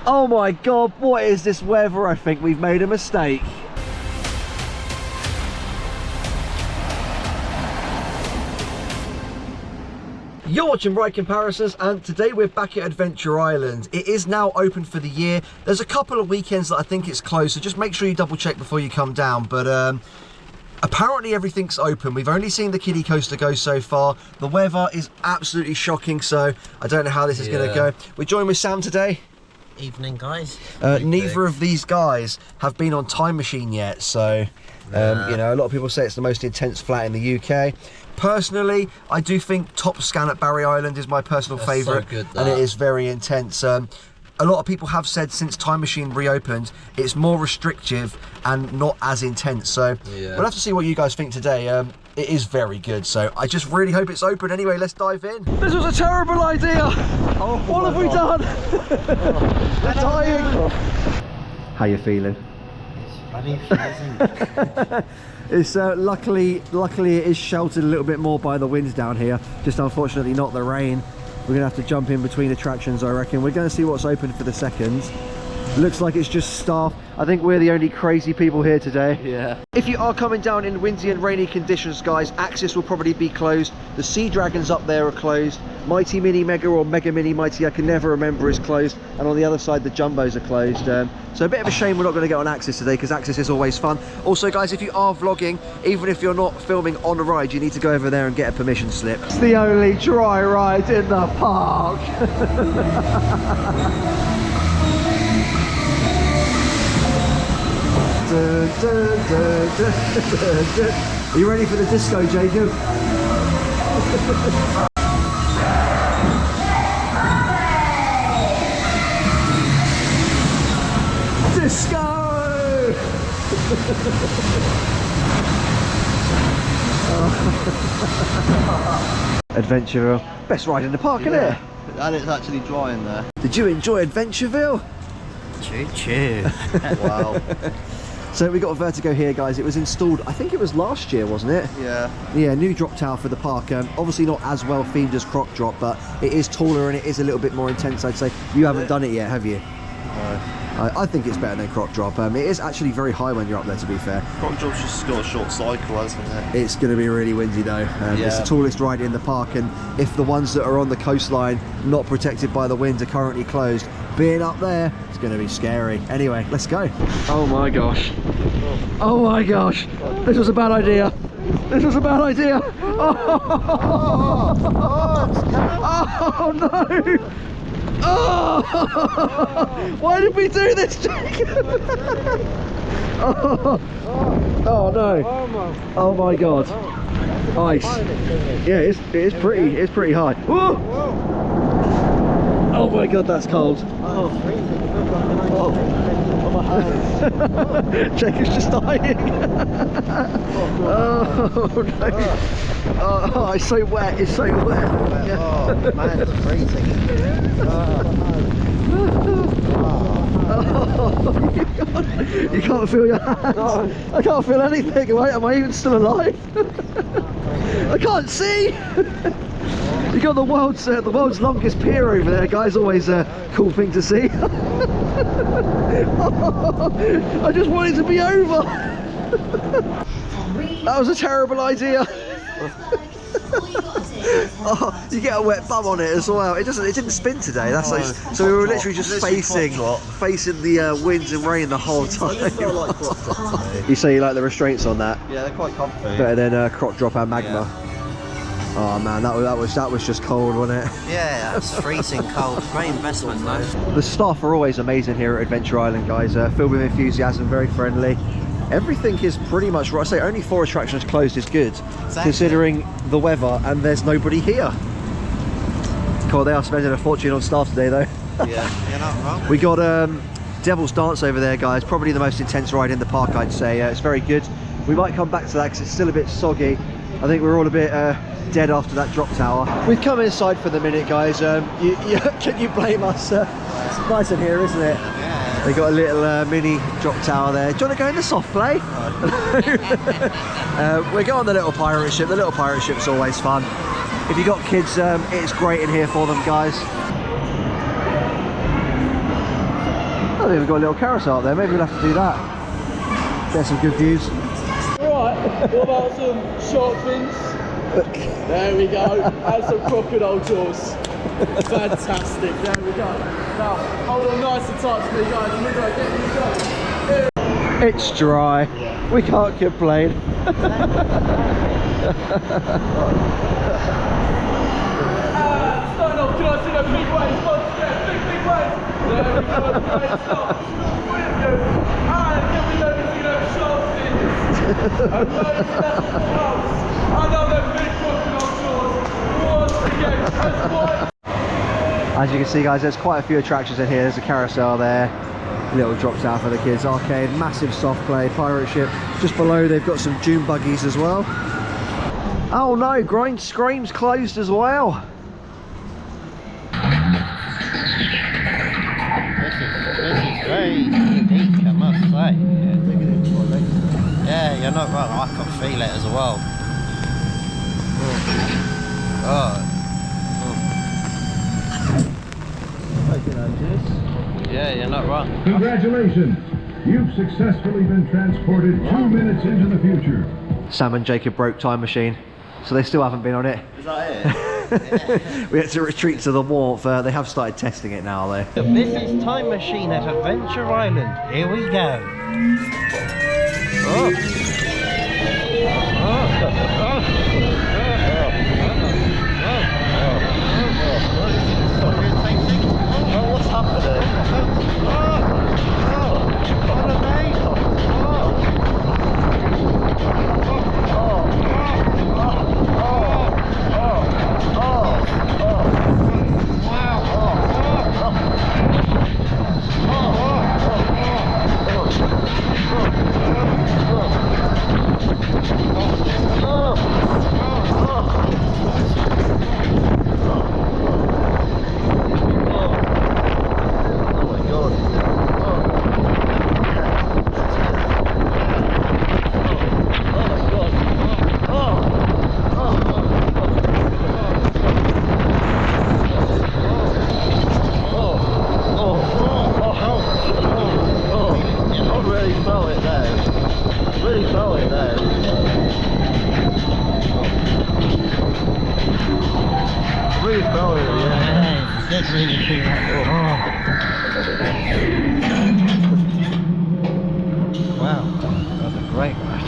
Oh my god, what is this weather? I think we've made a mistake. You're watching Ride Comparisons, and today we're back at Adventure Island. It is now open for the year. There's a couple of weekends that I think it's closed, so just make sure you double check before you come down. But apparently everything's open. We've only seen the kiddie coaster go so far. The weather is absolutely shocking, so I don't know how this is going to go. We're joined with Sam today. Evening, guys. Neither of these guys have been on Time Machine yet, so you know, a lot of people say it's the most intense flat in the UK. Personally, I do think Top Scan at Barry Island is my personal favourite, and it is very intense. A lot of people have said since Time Machine reopened, it's more restrictive and not as intense. So we'll have to see what you guys think today. It is very good, so I just really hope it's open. Anyway, let's dive in. This was a terrible idea. Oh, what have we done? We're dying. How you feeling? It's bloody freezing. It's luckily it is sheltered a little bit more by the winds down here. Just unfortunately not the rain. We're gonna have to jump in between attractions, I reckon. We're gonna see what's open for the seconds. Looks like it's just staff. I think we're the only crazy people here today. Yeah. If you are coming down in windy and rainy conditions, guys, access will probably be closed. The Sea Dragons up there are closed. Mighty Mini Mega or Mega Mini Mighty, I can never remember, is closed. And on the other side, the Jumbos are closed. So a bit of a shame we're not going to get on access today, because access is always fun. Also, guys, if you are vlogging, even if you're not filming on a ride, you need to go over there and get a permission slip. It's the only dry ride in the park. Are you ready for the disco, Jacob? Disco! Adventureville, best ride in the park, isn't it? And it's actually dry in there. Did you enjoy Adventureville? Choo choo. Wow. So we got a Vertigo here, guys. It was installed, I think it was last year, wasn't it? Yeah. Yeah, new drop tower for the park. Obviously not as well themed as Croc Drop, but it is taller and it is a little bit more intense, I'd say. You haven't done it yet, have you? No. I think it's better than Croc Drop. It is actually very high when you're up there, to be fair. Croc Drop's just got a short cycle, hasn't it? It's going to be really windy though. It's the tallest ride in the park, and if the ones that are on the coastline, not protected by the wind, are currently closed, being up there, it's going to be scary. Anyway, let's go. Oh my gosh. Oh my gosh. This was a bad idea. This was a bad idea. Oh no. Oh! Why did we do this, Jacob? Oh no! Oh my God! Ice. Yeah, it is pretty high. Whoa! Oh my God, that's cold. Oh, freezing. Oh my hands. Jacob's just dying. Oh no! Oh, it's so wet. It's so wet. Oh man, it's freezing. Oh, you can't feel your hands. No. I can't feel anything. Wait, am I even still alive? I can't see. You got the world's longest pier over there, guys. Always a cool thing to see. I just want it to be over. That was a terrible idea. Oh, you get a wet bum on it as well. It didn't spin today. That's like, so we were literally just facing the winds and rain the whole time. You say you like the restraints on that? Yeah, they're quite comfy. Better than Croc Drop and Magma. Yeah. Oh man, that was just cold, wasn't it? Yeah, that's freezing cold. Great investment though. The staff are always amazing here at Adventure Island, guys. Filled with enthusiasm, very friendly. Everything is pretty much right. I say only 4 attractions closed is good, considering the weather, and there's nobody here. Cool, they are spending a fortune on staff today though. Yeah, you're not wrong. We got Devil's Dance over there, guys. Probably the most intense ride in the park, I'd say. It's very good. We might come back to that because it's still a bit soggy. I think we're all a bit dead after that drop tower. We've come inside for the minute, guys. Can you blame us? It's nice in here, isn't it? Yeah. They got a little mini drop tower there. Do you want to go in the soft play? We're going on the little pirate ship. The little pirate ship's always fun. If you've got kids, it's great in here for them, guys. I think we've got a little carousel up there. Maybe we'll have to do that. Get some good views. Right, what about some shark fins? There we go. And some crocodile jaws. Fantastic. There we go. Now, hold on nice and tight to me, guys. Here we go. Get me going. It's dry. We can't complain. Starting off, can I see those big waves? Once again, big waves. There we go. Great start. And then we go to see those shark fins. And those level house. Another big crocodile jaws. Once again, that's one. As you can see, guys, there's quite a few attractions in here. There's a carousel there, little drops down for the kids, arcade, massive soft play, pirate ship. Just below they've got some dune buggies as well. Oh no, Grind Scream's closed as well. This is very unique, I must say. Yeah, you're not wrong. I can feel it as well. Oh. Yeah, you're not wrong. Congratulations! You've successfully been transported 2 minutes into the future. Sam and Jacob broke Time Machine, so they still haven't been on it. Is that it? We had to retreat to the wharf. They have started testing it now though. This is Time Machine at Adventure Island. Here we go. Oh. What's happening? What a name! Wow, that's a great ride.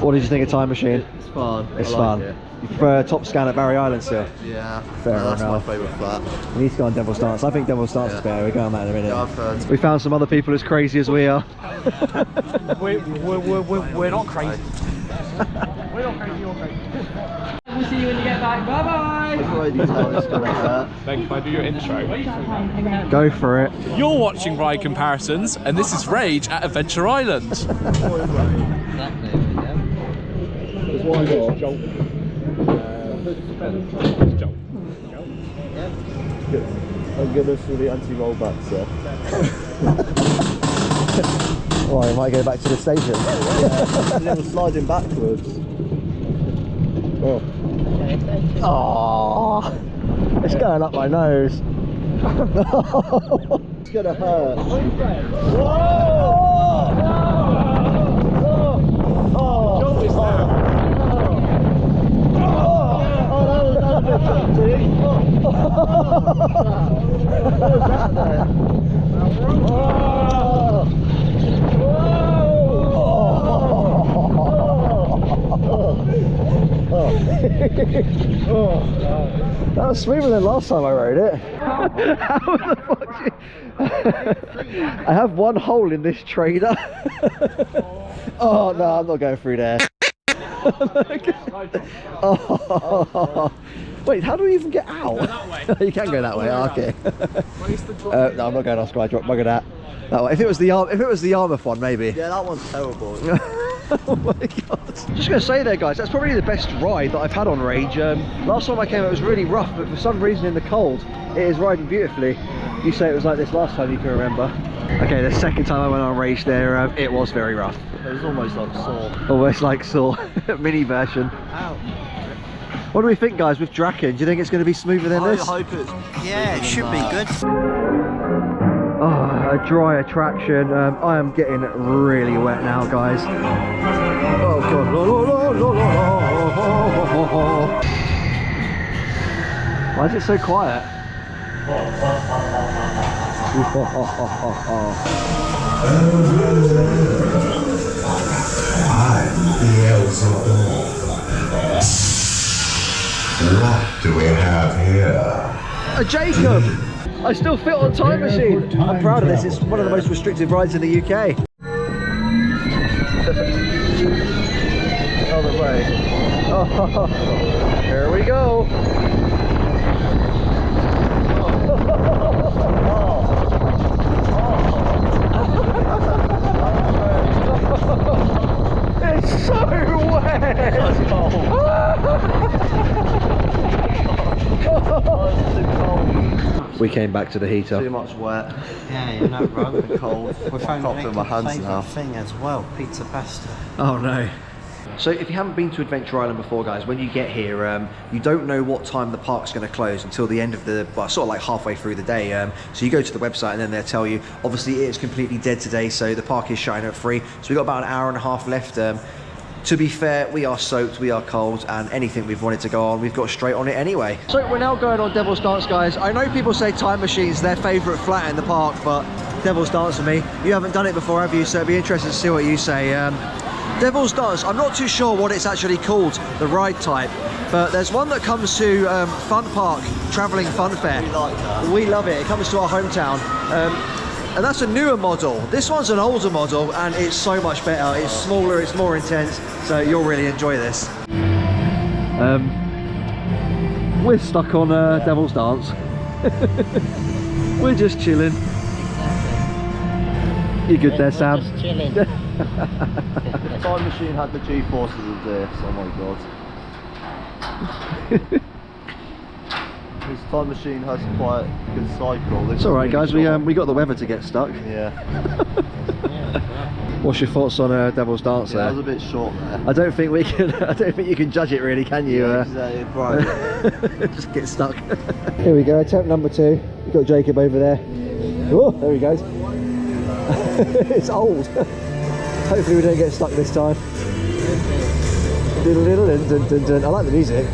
What did you think of Time Machine? It's fun. It's I fun. like it. You prefer Top Scan at Barry Island still? Yeah. Fair That's enough. my favourite flat. We need to go on Devil's Dance. I think Devil's Dance is better. We're going on that in a minute. Yeah, I've heard. We found some other people as crazy as we are. We're not crazy. We're not crazy, you're crazy. We'll see you when you get back. Bye bye. Thank you. If I do your intro. Go for it. You're watching Ride Comparisons, and this is Rage at Adventure Island. There's one more. I'm gonna see the anti-rollback stuff. Well, I might go back to the station. Yeah, it was sliding backwards. Oh. Oh, it's going up my nose. It's gonna hurt. That was smoother than last time I rode it. How the fuck I have one hole in this trader. Oh no, I'm not going through there. Oh. Wait, how do we even get out? You can go that way. Oh, okay. No, I'm not going off Skydrop. Bugger that. That way. If it was the Yarmouth one, maybe. Yeah, that one's terrible. Oh my god. Just going to say there, guys, that's probably the best ride that I've had on Rage. Last time I came it was really rough, but for some reason in the cold it is riding beautifully. You say it was like this last time, you can remember. Okay, the second time I went on Rage there, it was very rough. It was almost like sore. Almost like Saw, mini version. Ow. What do we think, guys, with Draken? Do you think it's going to be smoother than this? I hope it's... Yeah, it should be good. Oh, a dry attraction. I am getting really wet now, guys. Oh god. Why is it so quiet? What do we have here? A Jacob! I still fit on Time Machine. I'm proud of this. It's one of the most restrictive rides in the UK. Other way. Oh, here we go. It's so wet. That's cold. We came back to the heater. Too much wet. Yeah, you're not wrong. Cold. We're I can't feel my hands now. thing as well, pizza pasta. Oh no. So if you haven't been to Adventure Island before, guys, when you get here, you don't know what time the park's going to close until the end of the, well, sort of like halfway through the day. So you go to the website and then they'll tell you, obviously it is completely dead today, so the park is shutting at 3. So we've got about an hour and a half left. To be fair, we are soaked, we are cold, and anything we've wanted to go on, we've got straight on it anyway. So we're now going on Devil's Dance, guys. I know people say Time Machine's their favourite flat in the park, but Devil's Dance for me. You haven't done it before, have you? So it'd be interesting to see what you say. Devil's Dance, I'm not too sure what it's actually called, the ride type, but there's one that comes to Fun Park, Travelling Fun Fair. We like that. We love it. It comes to our hometown. And that's a newer model. This one's an older model and it's so much better. It's smaller, it's more intense, so you'll really enjoy this. We're stuck on Devil's Dance. We're just chilling. You good there, Sam? Just chilling. Time Machine had the G-forces of this, oh my god. This Time Machine has quite a good cycle. It's alright, guys, we got the weather to get stuck. Yeah. What's your thoughts on Devil's Dance there? That was a bit short there. I don't think we can. I don't think you can judge it really, can you? Yeah, exactly, right. Just get stuck. Here we go, attempt number 2. We've got Jacob over there. Oh, there he goes. It's old. Hopefully we don't get stuck this time. I like the music.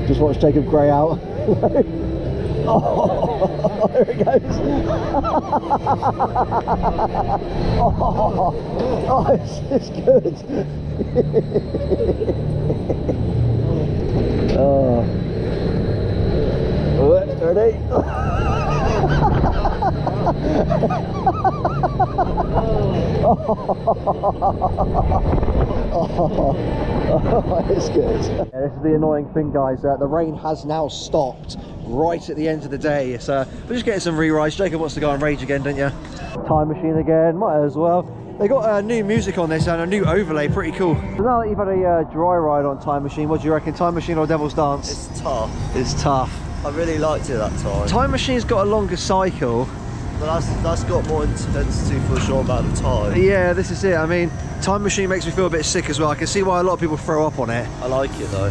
Just watch Jacob grey out. Oh, there it goes. Oh, it's good. Oh. Ready? Oh, it's good. Yeah, this is the annoying thing, guys. The rain has now stopped right at the end of the day. So we're just getting some re-rides. Jacob wants to go on Rage again, don't you? Time Machine again, might as well. They got new music on this and a new overlay, pretty cool. So now that you've had a dry ride on Time Machine, what do you reckon? Time Machine or Devil's Dance? It's tough. It's tough. I really liked it that time. Time Machine's got a longer cycle. But that's got more intensity for a short amount of time. Yeah, this is it. I mean, Time Machine makes me feel a bit sick as well. I can see why a lot of people throw up on it. I like it though.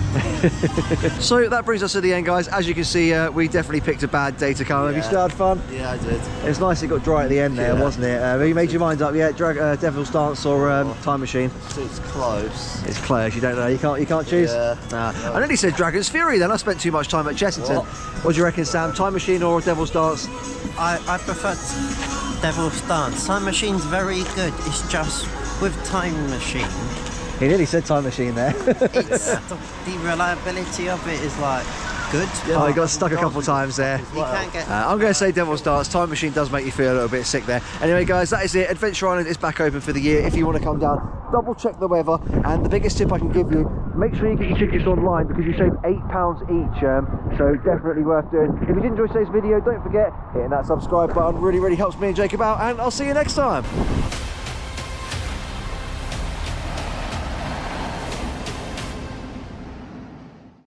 So that brings us to the end, guys. As you can see, we definitely picked a bad day to come. Have you still had fun? Yeah, I did. It was nice it got dry at the end there, wasn't it? You made your mind up yet? Devil's Dance or Time Machine? It's close. It's close. You don't know. You can't choose. Yeah. Nah. I nearly said Dragon's Fury. Then I spent too much time at Chessington. What do you reckon, Sam? Time Machine or Devil's Dance? I prefer Devil's Dance. Time Machine's very good. It's just with Time Machine. He nearly said Time Machine there. It's the reliability of it is like good. Oh, he got stuck a couple of times there. You can't get. I'm going to say Devil's Dance. Time Machine does make you feel a little bit sick there. Anyway, guys, that is it. Adventure Island is back open for the year. If you want to come down, double check the weather. And the biggest tip I can give you, make sure you get your tickets online because you save £8 each. So definitely worth doing. If you did enjoy today's video, don't forget hitting that subscribe button. Really, really helps me and Jacob out. And I'll see you next time.